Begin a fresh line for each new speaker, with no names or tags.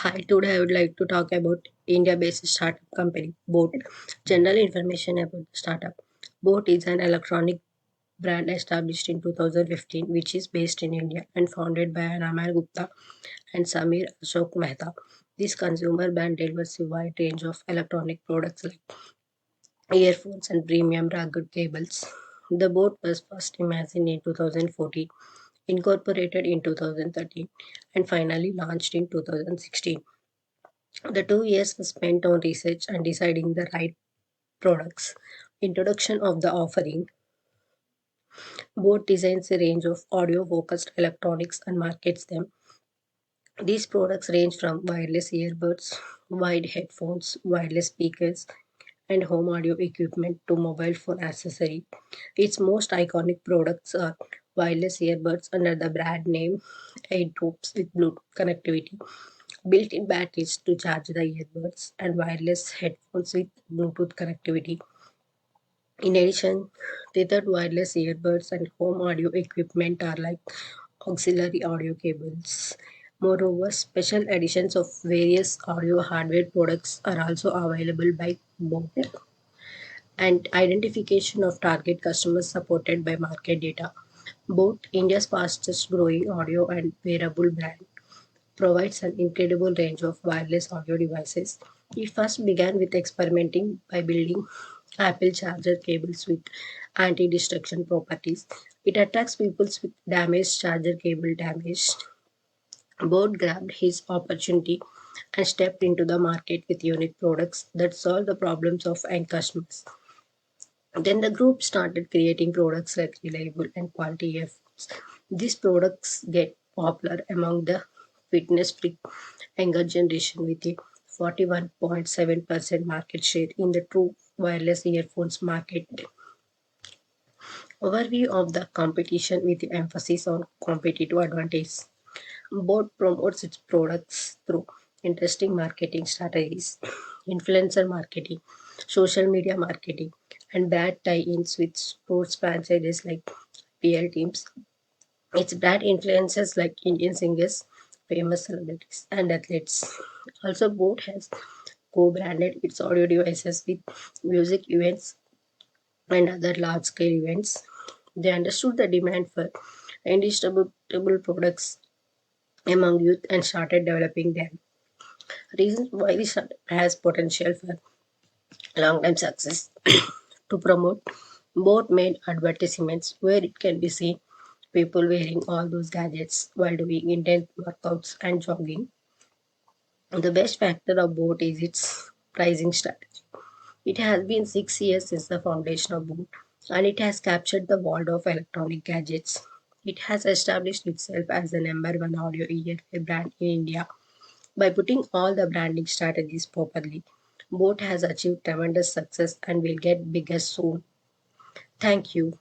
Hi, today I would like to talk about India-based startup company, Boat. General information about the startup. Boat is an electronic brand established in 2015, which is based in India and founded by Raman Gupta and Samir Ashok Mehta. This consumer brand delivers a wide range of electronic products like earphones and premium rugged cables. The boat was first imagined in 2014, incorporated in 2013, and finally launched in 2016. The 2 years was spent on research and deciding the right products. Introduction of the offering. Both designs a range of audio focused electronics and markets them. These products range from wireless earbuds, wide headphones, wireless speakers, and home audio equipment to mobile phone accessory. Its most iconic products are wireless earbuds under the brand name AirDrops with Bluetooth connectivity, built-in batteries to charge the earbuds, and wireless headphones with Bluetooth connectivity. In addition, tethered wireless earbuds and home audio equipment are like auxiliary audio cables. Moreover, special editions of various audio hardware products are also available by both, and identification of target customers supported by market data. Both India's fastest growing audio and wearable brand provides an incredible range of wireless audio devices. It first began with experimenting by building Apple charger cables with anti destruction properties. It attracts people with damaged charger cable damage. Both grabbed his opportunity and stepped into the market with unique products that solve the problems of end customers. Then the group started creating products like reliable and quality earphones. These products get popular among the fitness freak younger generation with a 41.7% market share in the true wireless earphones market. Overview of the competition with emphasis on competitive advantage. Board promotes its products through interesting marketing strategies, influencer marketing, social media marketing, and brand tie-ins with sports franchises like PL teams. Its brand influences like Indian singers, famous celebrities, and athletes. Also, Boat has co-branded its audio devices with music events and other large-scale events. They understood the demand for indistributable products among youth and started developing them. Reasons why this has potential for long-term success. To promote, Boat made advertisements where it can be seen people wearing all those gadgets while doing intense workouts and jogging. The best factor of Boat is its pricing strategy. It has been 6 years since the foundation of Boat, and it has captured the world of electronic gadgets. It has established itself as the number one audio earphone brand in India. By putting all the branding strategies properly, Boat has achieved tremendous success and will get bigger soon. Thank you.